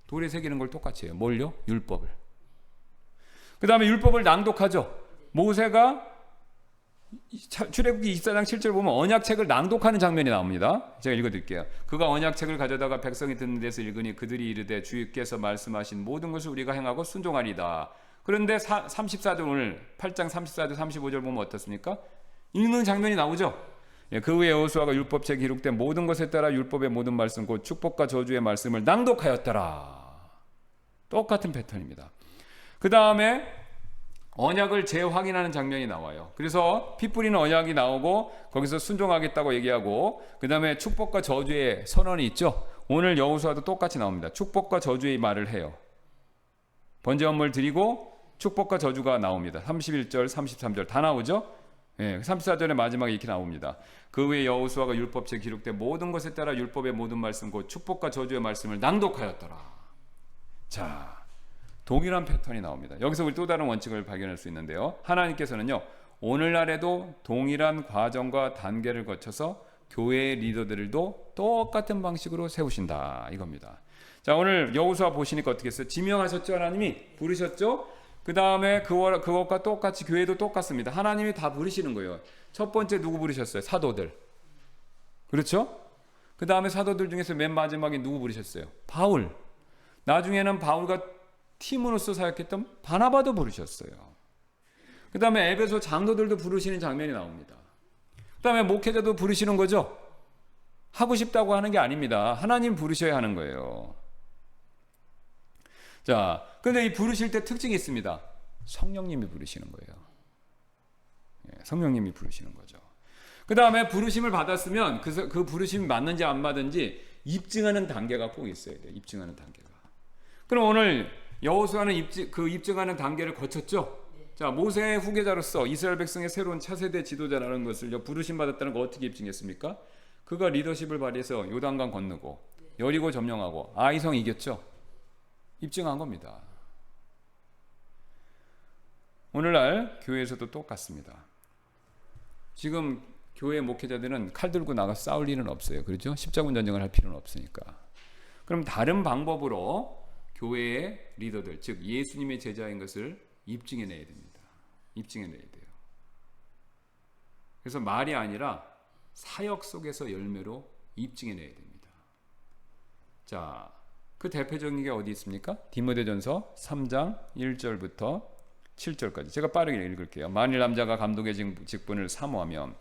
돌에 새기는 걸 똑같이 해요. 뭘요? 율법을. 그 다음에 율법을 낭독하죠. 모세가 출애굽기 24장 7절 보면 언약책을 낭독하는 장면이 나옵니다. 제가 읽어드릴게요. 그가 언약책을 가져다가 백성이 듣는 데서 읽으니 그들이 이르되 주께서 말씀하신 모든 것을 우리가 행하고 순종하리다. 그런데 34절 오늘 8장 34절 35절 보면 어떻습니까? 읽는 장면이 나오죠. 그 후에 여호수아가 율법책에 기록된 모든 것에 따라 율법의 모든 말씀 곧 축복과 저주의 말씀을 낭독하였더라. 똑같은 패턴입니다. 그 다음에 언약을 재확인하는 장면이 나와요. 그래서 피 뿌리는 언약이 나오고 거기서 순종하겠다고 얘기하고 그 다음에 축복과 저주의 선언이 있죠. 오늘 여호수아도 똑같이 나옵니다. 축복과 저주의 말을 해요. 번제원물 드리고 축복과 저주가 나옵니다. 31절 33절 다 나오죠. 예, 34절의 마지막에 이렇게 나옵니다. 그 후에 여호수아가 율법책에 기록된 모든 것에 따라 율법의 모든 말씀 곧 축복과 저주의 말씀을 낭독하였더라. 자, 동일한 패턴이 나옵니다. 여기서 우리 또 다른 원칙을 발견할 수 있는데요. 하나님께서는요 오늘날에도 동일한 과정과 단계를 거쳐서 교회의 리더들도 똑같은 방식으로 세우신다 이겁니다. 자, 오늘 여호수아 보시니까 어떻게 했어요? 지명하셨죠. 하나님이 부르셨죠. 그 다음에 그것과 똑같이 교회도 똑같습니다. 하나님이 다 부르시는 거예요. 첫 번째 누구 부르셨어요? 사도들. 그렇죠? 그 다음에 사도들 중에서 맨 마지막에 누구 부르셨어요? 바울. 나중에는 바울과 티모노스 사역했던 바나바도 부르셨어요. 그 다음에 에베소 장로들도 부르시는 장면이 나옵니다. 그 다음에 목회자도 부르시는 거죠. 하고 싶다고 하는 게 아닙니다. 하나님 부르셔야 하는 거예요. 자, 근데 이 부르실 때 특징이 있습니다. 성령님이 부르시는 거예요. 성령님이 부르시는 거죠. 그 다음에 부르심을 받았으면 그 부르심이 맞는지 안 맞는지 입증하는 단계가 꼭 있어야 돼요. 입증하는 단계가. 그럼 오늘 여호수아는 입증하는 단계를 거쳤죠. 자, 모세의 후계자로서 이스라엘 백성의 새로운 차세대 지도자라는 것을 부르심 받았다는 걸 어떻게 입증했습니까? 그가 리더십을 발휘해서 요단강 건너고 여리고 점령하고 아이성 이겼죠. 입증한 겁니다. 오늘날 교회에서도 똑같습니다. 지금 교회 목회자들은 칼 들고 나가 싸울 일은 없어요. 그렇죠? 십자군 전쟁을 할 필요는 없으니까. 그럼 다른 방법으로 교회의 리더들, 즉 예수님의 제자인 것을 입증해내야 됩니다. 입증해내야 돼요. 그래서 말이 아니라 사역 속에서 열매로 입증해내야 됩니다. 자, 그 대표적인 게 어디 있습니까? 디모데전서 3장 1절부터 7절까지 제가 빠르게 읽을게요. 만일 남자가 감독의 직분을 사모하면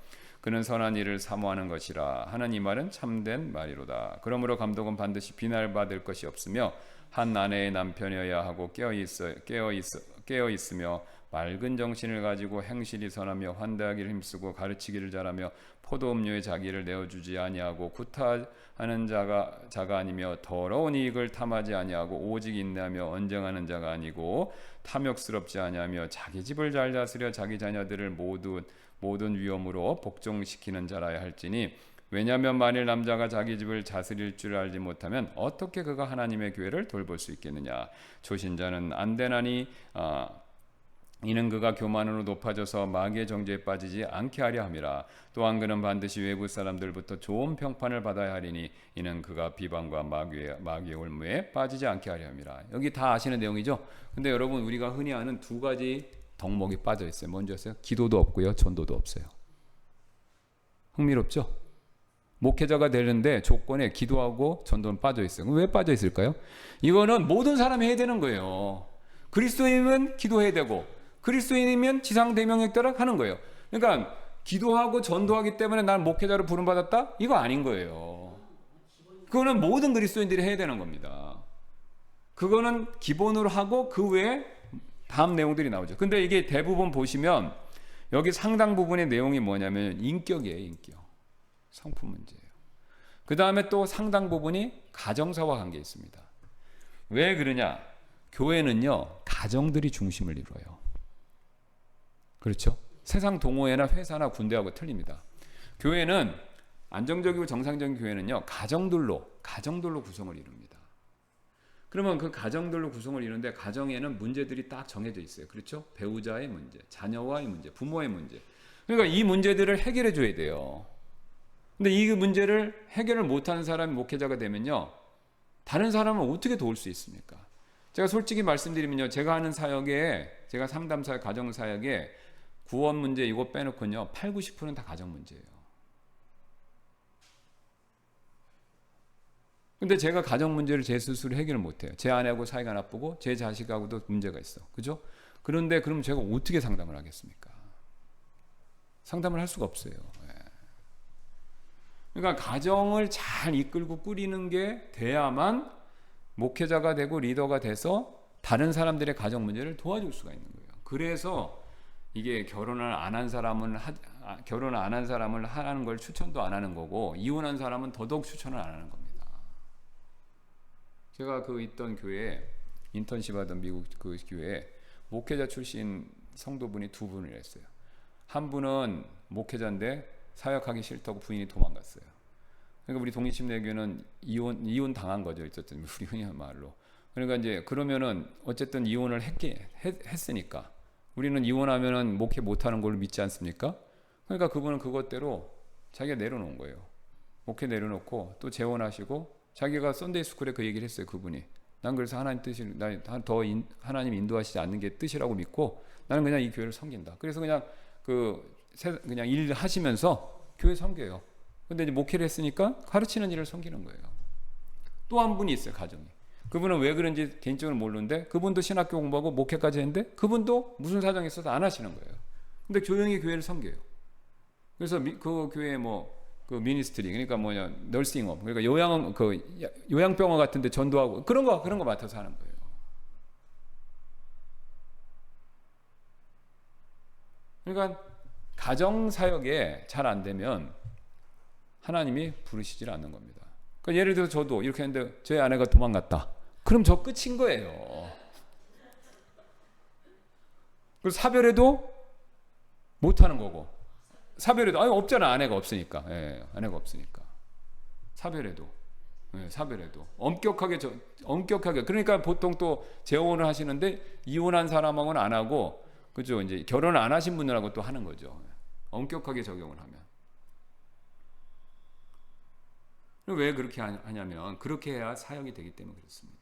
그는 선한 일을 사모하는 것이라 하는 이 말은 참된 말이로다. 그러므로 감독은 반드시 비난받을 것이 없으며 한 아내의 남편이어야 하고 깨어 있으며 맑은 정신을 가지고 행실이 선하며 환대하기를 힘쓰고 가르치기를 잘하며 포도 음료에 자기를 내어주지 아니하고 구타하는 자가 아니며 더러운 이익을 탐하지 아니하고 오직 인내하며 언쟁하는 자가 아니고 탐욕스럽지 아니하며 자기 집을 잘 다스려 자기 자녀들을 모든 위험으로 복종시키는 자라야 할지니 왜냐하면 만일 남자가 자기 집을 다스릴 줄 알지 못하면 어떻게 그가 하나님의 교회를 돌볼 수 있겠느냐. 초신자는 안 되나니 이는 그가 교만으로 높아져서 마귀의 정죄에 빠지지 않게 하려 함이라. 또한 그는 반드시 외국 사람들부터 좋은 평판을 받아야 하리니 이는 그가 비방과 마귀의 올무에 빠지지 않게 하려 함이라. 여기 다 아시는 내용이죠. 근데 여러분 우리가 흔히 아는 두 가지 덕목이 빠져 있어요. 뭔지 아세요? 기도도 없고요, 전도도 없어요. 흥미롭죠? 목회자가 되는데 조건에 기도하고 전도는 빠져 있어요. 왜 빠져 있을까요? 이거는 모든 사람이 해야 되는 거예요. 그리스도인은 기도해야 되고 그리스도인이면 지상대명에 따라 하는 거예요. 그러니까 기도하고 전도하기 때문에 난 목회자로 부름받았다? 이거 아닌 거예요. 그거는 모든 그리스도인들이 해야 되는 겁니다. 그거는 기본으로 하고 그 외에 다음 내용들이 나오죠. 근데 이게 대부분 보시면 여기 상당 부분의 내용이 뭐냐면 인격이에요. 인격. 성품 문제예요. 그 다음에 또 상당 부분이 가정사와 관계 있습니다. 왜 그러냐? 교회는요 가정들이 중심을 이루어요. 그렇죠? 세상 동호회나 회사나 군대하고 틀립니다. 교회는 안정적이고 정상적인 교회는요 가정들로 구성을 이룹니다. 그러면 그 가정들로 구성을 이루는데 가정에는 문제들이 딱 정해져 있어요. 그렇죠? 배우자의 문제, 자녀와의 문제, 부모의 문제. 그러니까 이 문제들을 해결해 줘야 돼요. 근데 이 문제를 해결을 못하는 사람이 목회자가 되면요 다른 사람은 어떻게 도울 수 있습니까? 제가 솔직히 말씀드리면요 제가 하는 사역에 제가 상담사역, 가정사역에 구원 문제 이거 빼놓고요 80-90%는 다 가정 문제예요. 근데 제가 가정 문제를 제 스스로 해결을 못해요. 제 아내하고 사이가 나쁘고 제 자식하고도 문제가 있어. 그죠? 그런데 그럼 제가 어떻게 상담을 하겠습니까? 상담을 할 수가 없어요. 그러니까 가정을 잘 이끌고 꾸리는 게 돼야만 목회자가 되고 리더가 돼서 다른 사람들의 가정 문제를 도와줄 수가 있는 거예요. 그래서 이게 결혼을 안 한 사람은 하는 걸 추천도 안 하는 거고 이혼한 사람은 더더욱 추천을 안 하는 겁니다. 제가 있던 교회에 인턴십 하던 미국 그 교회에 목회자 출신 성도분이 두 분을 했어요. 한 분은 목회자인데 사역하기 싫다고 부인이 도망갔어요. 그러니까 우리 독립침례교회는 이혼 당한 거죠. 어쨌든 우리 흔히 하는 말로. 그러니까 이제 그러면은 어쨌든 이혼을 했으니까 우리는 이혼하면은 목회 못하는 걸로 믿지 않습니까? 그러니까 그분은 그것대로 자기가 내려놓은 거예요. 목회 내려놓고 또 재혼하시고 자기가 썬데이 스쿨에 그 얘기를 했어요. 그분이 난 그래서 하나님 인도하시지 않는 게 뜻이라고 믿고 나는 그냥 이 교회를 섬긴다. 그래서 그냥 그냥 일 하시면서 교회 섬겨요. 근데 이제 목회를 했으니까 가르치는 일을 섬기는 거예요. 또 한 분이 있어요. 가정이. 그분은 왜 그런지 개인적으로 모르는데 그분도 신학교 공부하고 목회까지 했는데 그분도 무슨 사정이 있어서 안 하시는 거예요. 근데 조용히 교회를 섬겨요. 그래서 그 교회에 그 미니스트리 그러니까 널싱홈 그러니까 요양병원 같은데 전도하고 그런 거 맡아서 하는 거예요. 그러니까 가정 사역에 잘 안 되면 하나님이 부르시질 않는 겁니다. 그러니까 예를 들어서 저도 이렇게 했는데 제 아내가 도망갔다. 그럼 저 끝인 거예요. 그래서 사별해도 못하는 거고 사별해도 없잖아. 아내가 없으니까. 아내가 없으니까 사별해도 엄격하게 그러니까 보통 또 재혼을 하시는데 이혼한 사람하고는 안 하고 그죠? 이제 결혼을 안 하신 분들하고 또 하는 거죠. 엄격하게 적용을 하면. 왜 그렇게 하냐면 그렇게 해야 사역이 되기 때문에 그렇습니다.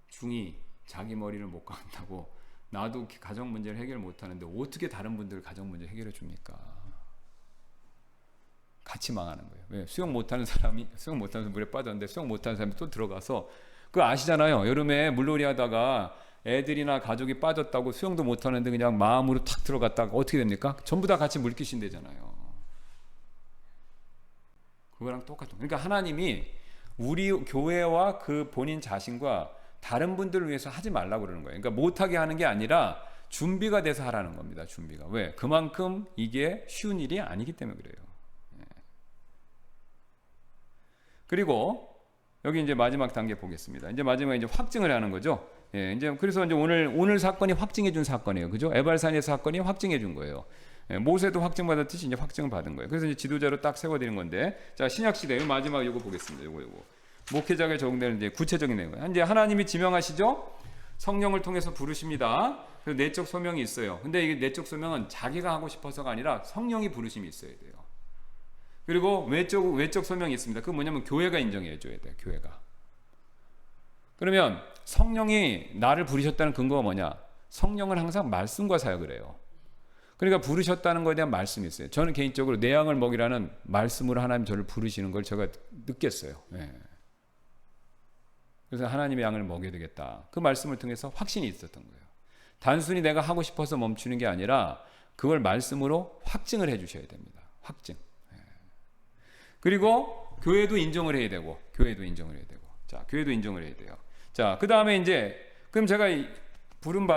중이 자기 머리를 못 간다고 나도 가정 문제를 해결 못 하는데 어떻게 다른 분들 가정 문제 해결해 줍니까? 같이 망하는 거예요. 왜? 수영 못하는 사람이 물에 빠졌는데 수영 못하는 사람이 또 들어가서 그거 아시잖아요. 여름에 물놀이 하다가 애들이나 가족이 빠졌다고 수영도 못하는데 그냥 마음으로 탁 들어갔다가 어떻게 됩니까? 전부 다 같이 물귀신 되잖아요. 그거랑 똑같은. 그러니까 하나님이 우리 교회와 그 본인 자신과 다른 분들을 위해서 하지 말라고 그러는 거예요. 그러니까 못하게 하는 게 아니라 준비가 돼서 하라는 겁니다. 준비가. 왜? 그만큼 이게 쉬운 일이 아니기 때문에 그래요. 그리고 여기 이제 마지막 단계 보겠습니다. 이제 마지막에 이제 확증을 하는 거죠. 예, 이제 그래서 이제 오늘 사건이 확증해 준 사건이에요. 그죠? 에발산의 사건이 확증해 준 거예요. 예, 모세도 확증받았듯이 이제 확증을 받은 거예요. 그래서 이제 지도자로 딱 세워 드리는 건데, 자, 신약 시대 요 마지막 요거 보겠습니다. 요거 목회자가 적용되는 이제 구체적인 내용. 이제 하나님이 지명하시죠. 성령을 통해서 부르십니다. 그래서 내적 소명이 있어요. 근데 이 내적 소명은 자기가 하고 싶어서가 아니라 성령이 부르심이 있어야 돼요. 그리고 외적 소명이 있습니다. 그건 뭐냐면 교회가 인정해 줘야 돼요. 교회가. 그러면 성령이 나를 부르셨다는 근거가 뭐냐? 성령은 항상 말씀과 사역을 해요. 그러니까 부르셨다는 것에 대한 말씀이 있어요. 저는 개인적으로 내 양을 먹이라는 말씀으로 하나님 저를 부르시는 걸 제가 느꼈어요. 네. 그래서 하나님의 양을 먹여야 되겠다. 그 말씀을 통해서 확신이 있었던 거예요. 단순히 내가 하고 싶어서 멈추는 게 아니라 그걸 말씀으로 확증을 해 주셔야 됩니다. 확증. 그리고 교회도 인정을 해야 되고, 자, 교회도 인정을 해야 돼요. 자, 그 다음에 이제, 그럼 제가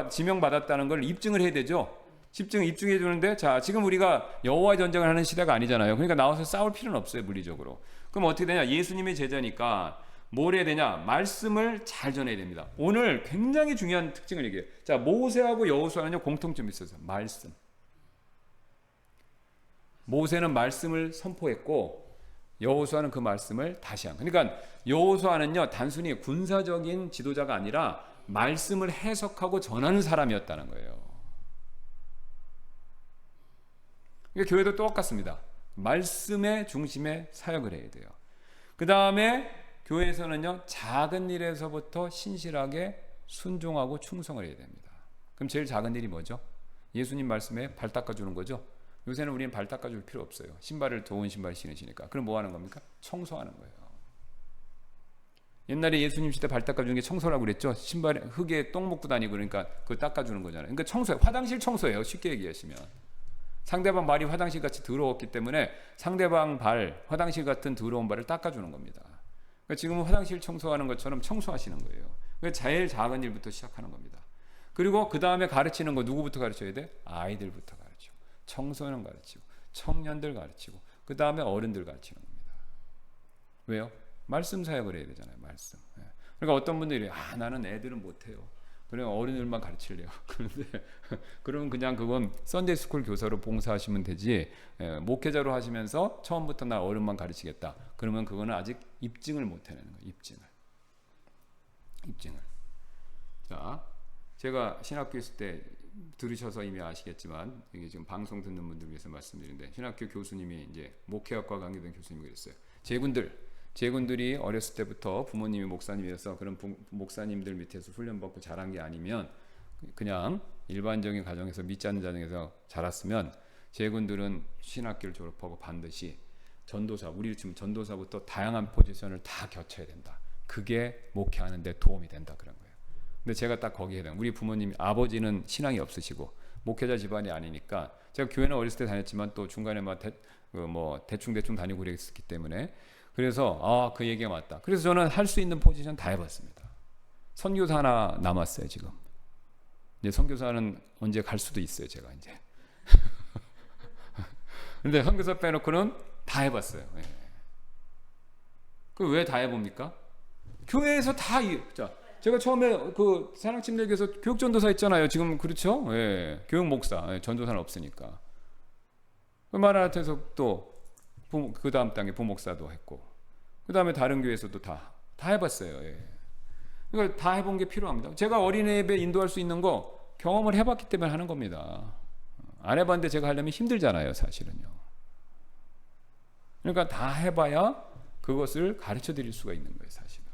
지명받았다는 걸 입증을 해야 되죠? 입증해 주는데, 자, 지금 우리가 여호와의 전쟁을 하는 시대가 아니잖아요. 그러니까 나와서 싸울 필요는 없어요, 물리적으로. 그럼 어떻게 되냐? 예수님의 제자니까 뭘 해야 되냐? 말씀을 잘 전해야 됩니다. 오늘 굉장히 중요한 특징을 얘기해요. 자, 모세하고 여호수아는요, 공통점이 있어서 말씀. 모세는 말씀을 선포했고, 여호수아는 그 말씀을 다시 한. 그러니까 여호수아는요 단순히 군사적인 지도자가 아니라 말씀을 해석하고 전하는 사람이었다는 거예요. 그러니까 교회도 똑같습니다. 말씀의 중심에 사역을 해야 돼요. 그 다음에 교회에서는요 작은 일에서부터 신실하게 순종하고 충성을 해야 됩니다. 그럼 제일 작은 일이 뭐죠? 예수님 말씀에 발 닦아주는 거죠. 요새는 우리는 발 닦아줄 필요 없어요. 신발을 좋은 신발 신으시니까. 그럼 뭐 하는 겁니까? 청소하는 거예요. 옛날에 예수님 시대 발 닦아주는 게 청소라고 그랬죠. 신발에 흙에 똥 묻고 다니고 그러니까 그거 닦아주는 거잖아요. 그러니까 청소예요. 화장실 청소예요. 쉽게 얘기하시면. 상대방 발이 화장실 같이 더러웠기 때문에 상대방 발, 화장실 같은 더러운 발을 닦아주는 겁니다. 그러니까 지금은 화장실 청소하는 것처럼 청소하시는 거예요. 그러니까 제일 작은 일부터 시작하는 겁니다. 그리고 그 다음에 가르치는 거 누구부터 가르쳐야 돼? 아이들부터 가르치고. 청소년 가르치고 청년들 가르치고 그 다음에 어른들 가르치는 겁니다. 왜요? 말씀 사역을 해야 되잖아요. 말씀. 그러니까 어떤 분들이 나는 애들은 못해요. 그냥 어른들만 가르치려요. 그런데 그러면 그냥 그건 썬데이스쿨 교사로 봉사하시면 되지 목회자로 하시면서 처음부터 나 어른만 가르치겠다. 그러면 그거는 아직 입증을 못 해내는 거예요. 입증을. 자, 제가 신학교 있을 때 들으셔서 이미 아시겠지만 이게 지금 방송 듣는 분들 위해서 말씀드리는데 신학교 교수님이 이제 목회학과 강의된 교수님이 그랬어요. 제군들이 어렸을 때부터 부모님이 목사님이어서 그런 목사님들 밑에서 훈련받고 자란 게 아니면 그냥 일반적인 가정에서 믿지 않는 가정에서 자랐으면 제군들은 신학교를 졸업하고 반드시 전도사, 우리 지금 전도사부터 다양한 포지션을 다 겨쳐야 된다. 그게 목회하는 데 도움이 된다 그런 거예요. 근데 제가 딱 거기에 대한 우리 부모님 아버지는 신앙이 없으시고 목회자 집안이 아니니까 제가 교회는 어렸을 때 다녔지만 또 중간에 대충 다니고 그랬기 때문에 그래서 그 얘기가 맞다. 그래서 저는 할 수 있는 포지션 다 해봤습니다. 선교사 하나 남았어요 지금. 이제 선교사는 언제 갈 수도 있어요 제가 이제. 근데 선교사 빼놓고는 다 해봤어요. 그 왜 다 해봅니까? 교회에서 다 제가 처음에 그 사랑침례교에서 교육전도사 했잖아요. 지금 그렇죠? 예, 교육 목사, 전도사는 없으니까. 그 마라나타에서 또 그 다음 단계 부목사도 했고, 그 다음에 다른 교회에서도 다 해봤어요. 예. 그러니까 다 해본 게 필요합니다. 제가 어린애 예배 인도할 수 있는 거 경험을 해봤기 때문에 하는 겁니다. 안 해봤는데 제가 하려면 힘들잖아요, 사실은요. 그러니까 다 해봐야 그것을 가르쳐 드릴 수가 있는 거예요, 사실은.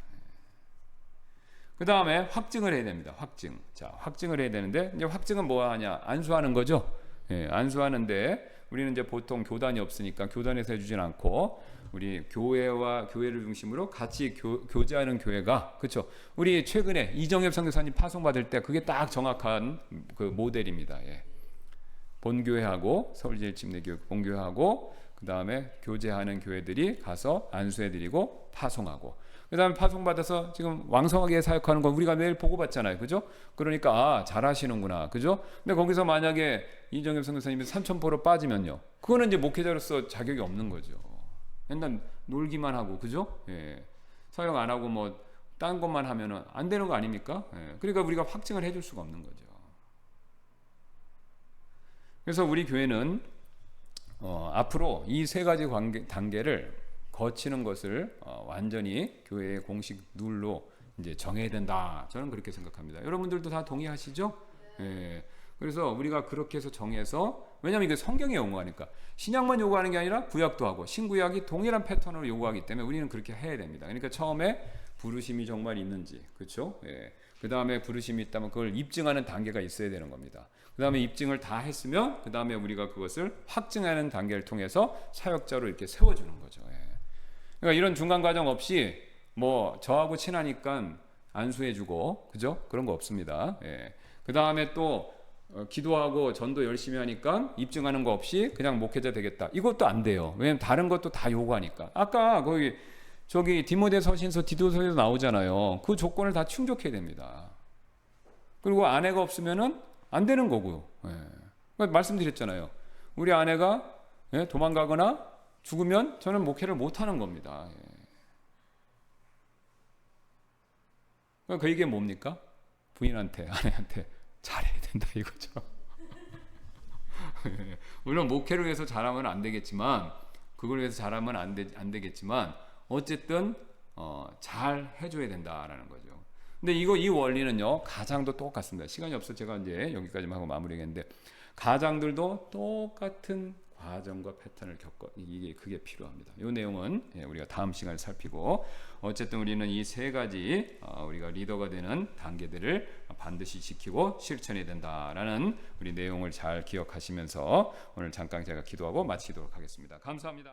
그 다음에 확증을 해야 됩니다. 확증을 해야 되는데 이제 확증은 뭐 하냐? 안수하는 거죠. 예, 안수하는데 우리는 이제 보통 교단이 없으니까 교단에서 해주진 않고 우리 교회를 중심으로 같이 교제하는 교회가 그렇죠. 우리 최근에 이정엽 선교사님 파송 받을 때 그게 딱 정확한 그 모델입니다. 예. 본교회하고 서울제일침례교회 본교회하고 그 다음에 교제하는 교회들이 가서 안수해드리고 파송하고, 그 다음에 파송받아서 지금 왕성하게 사역하는 건 우리가 매일 보고받잖아요. 그죠? 그러니까 잘하시는구나. 그죠? 근데 거기서 만약에 이정엽 선교사님이 삼천포로 빠지면요, 그거는 이제 목회자로서 자격이 없는 거죠. 맨날 놀기만 하고, 그죠? 예. 사역 안 하고 뭐 딴 것만 하면은 안 되는 거 아닙니까? 예. 그러니까 우리가 확증을 해줄 수가 없는 거죠. 그래서 우리 교회는 앞으로 이 세 가지 단계를 거치는 것을 완전히 교회의 공식 룰로 이제 정해야 된다. 저는 그렇게 생각합니다. 여러분들도 다 동의하시죠? 예. 그래서 우리가 그렇게 해서 정해서, 왜냐하면 이게 성경에 요구하니까, 신약만 요구하는 게 아니라 구약도 하고 신구약이 동일한 패턴으로 요구하기 때문에 우리는 그렇게 해야 됩니다. 그러니까 처음에 부르심이 정말 있는지, 그렇죠? 예. 그 다음에 부르심이 있다면 그걸 입증하는 단계가 있어야 되는 겁니다. 그 다음에 입증을 다 했으면 그 다음에 우리가 그것을 확증하는 단계를 통해서 사역자로 이렇게 세워주는 거죠. 예. 그러니까 이런 중간 과정 없이 뭐 저하고 친하니까 안수해주고, 그죠? 그런 거 없습니다. 예. 그 다음에 또 기도하고 전도 열심히 하니까 입증하는 거 없이 그냥 목회자 되겠다, 이것도 안 돼요. 왜냐면 다른 것도 다 요구하니까. 아까 거기 저기 디모데서신서 디도서에도 나오잖아요. 그 조건을 다 충족해야 됩니다. 그리고 아내가 없으면은 안 되는 거고요. 예. 말씀드렸잖아요. 우리 아내가 도망가거나 죽으면 저는 목회를 못 하는 겁니다. 예. 그 이게 뭡니까? 부인한테, 아내한테 잘해야 된다 이거죠. 물론 목회를 위해서 잘하면 안 되겠지만, 그걸 위해서 잘하면 안 되겠지만, 어쨌든 잘 해줘야 된다라는 거죠. 근데 이 원리는요, 가장도 똑같습니다. 시간이 없어 제가 이제 여기까지만 하고 마무리하겠는데, 가장들도 똑같은 과정과 패턴을 그게 필요합니다. 이 내용은 우리가 다음 시간에 살피고, 어쨌든 우리는 이 세 가지 우리가 리더가 되는 단계들을 반드시 지키고 실천해야 된다라는 우리 내용을 잘 기억하시면서 오늘 잠깐 제가 기도하고 마치도록 하겠습니다. 감사합니다.